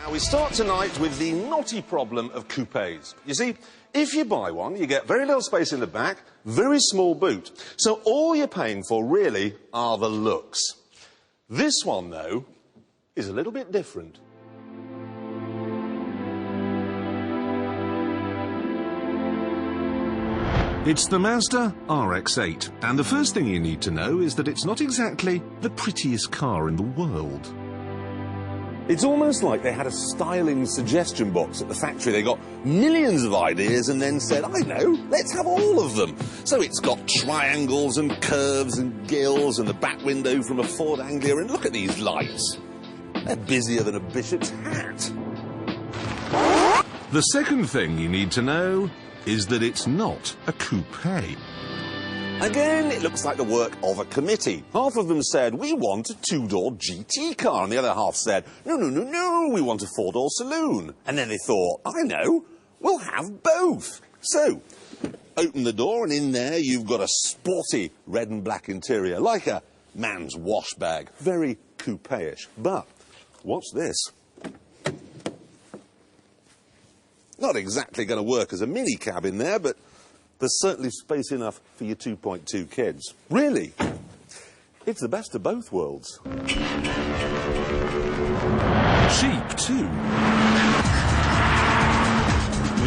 Now, we start tonight with the knotty problem of coupes. You see, if you buy one, you get very little space in the back, very small boot. So all you're paying for, really, are the looks. This one, though, is a little bit different. It's the Mazda RX8, and the first thing you need to know is that it's not exactly the prettiest car in the world. It's almost like they had a styling suggestion box at the factory. They got millions of ideas and then said, I know, let's have all of them. So it's got triangles and curves and gills and the back window from a Ford Anglia, and look at these lights. They're busier than a bishop's hat. The second thing you need to know is that it's not a coupe. Again, it looks like the work of a committee. Half of them said, we want a two-door GT car, and the other half said, no, no, no, no, we want a four-door saloon. And then they thought, I know, we'll have both. So, open the door, and in there you've got a sporty red and black interior, like a man's wash bag. Very coupe-ish. But, what's this? Not exactly going to work as a mini cab in there, but there's certainly space enough for your 2.2 kids. Really, it's the best of both worlds. Cheap, too.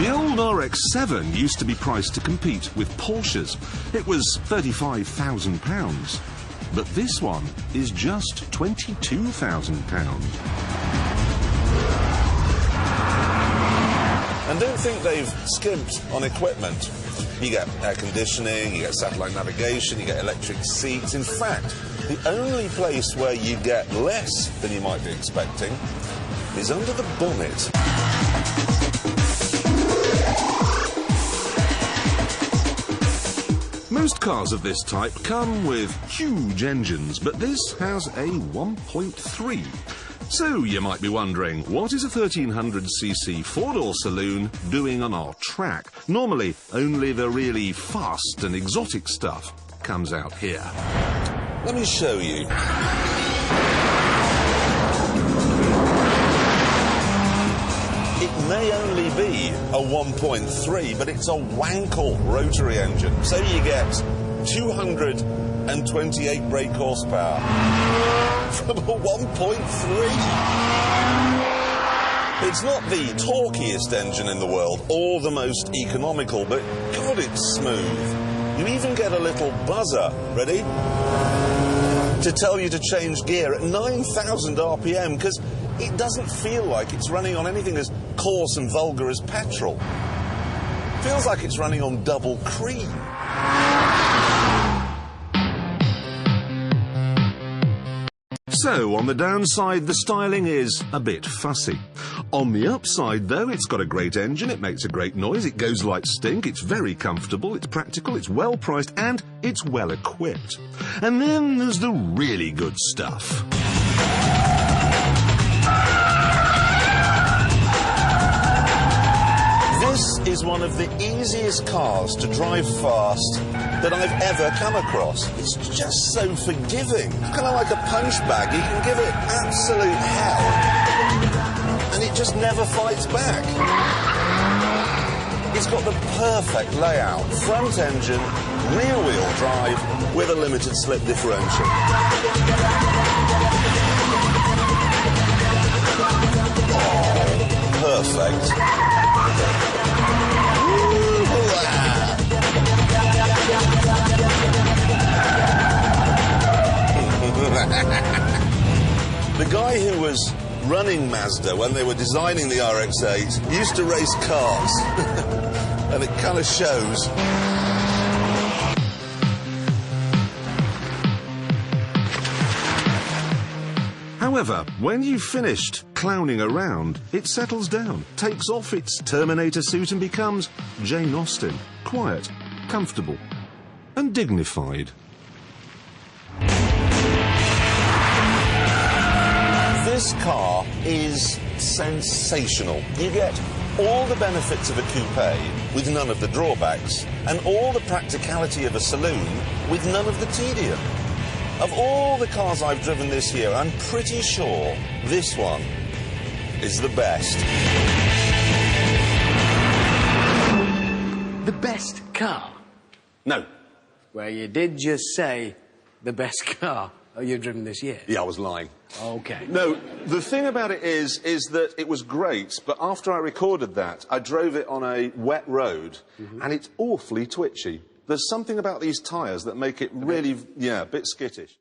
The old RX-7 used to be priced to compete with Porsches. It was £35,000. But this one is just £22,000. And don't think they've skimped on equipment. You get air conditioning, you get satellite navigation, you get electric seats. In fact, the only place where you get less than you might be expecting is under the bonnet. Most cars of this type come with huge engines, but this has a 1.3. So you might be wondering, what is a 1300cc four-door saloon doing on our track? Normally, only the really fast and exotic stuff comes out here. Let me show you. It may only be a 1.3, but it's a Wankel rotary engine. So you get 228 brake horsepower from a 1.3. It's not the torquiest engine in the world or the most economical, but God, it's smooth. You even get a little buzzer, ready, to tell you to change gear at 9,000 RPM, because it doesn't feel like it's running on anything as coarse and vulgar as petrol. It feels like it's running on double cream. So, on the downside, the styling is a bit fussy. On the upside, though, it's got a great engine, it makes a great noise, it goes like stink, it's very comfortable, it's practical, it's well priced, and it's well equipped. And then there's the really good stuff. This is one of the easiest cars to drive fast that I've ever come across. It's just so forgiving. It's kind of like a punch bag. You can give it absolute hell, and it just never fights back. It's got the perfect layout. Front engine, rear-wheel drive, with a limited slip differential. Oh, perfect. The guy who was running Mazda when they were designing the RX-8 used to race cars, and it kind of shows. However, when you've finished clowning around, it settles down, takes off its Terminator suit and becomes Jane Austen. Quiet, comfortable, and dignified. This car is sensational. You get all the benefits of a coupe with none of the drawbacks, and all the practicality of a saloon with none of the tedium. Of all the cars I've driven this year, I'm pretty sure this one is the best. The best car? No. Well, you did just say the best car you've driven this year. Yeah, I was lying. OK. No, the thing about it is that it was great, but after I recorded that, I drove it on a wet road, and it's awfully twitchy. There's something about these tyres that make it really, yeah, a bit skittish.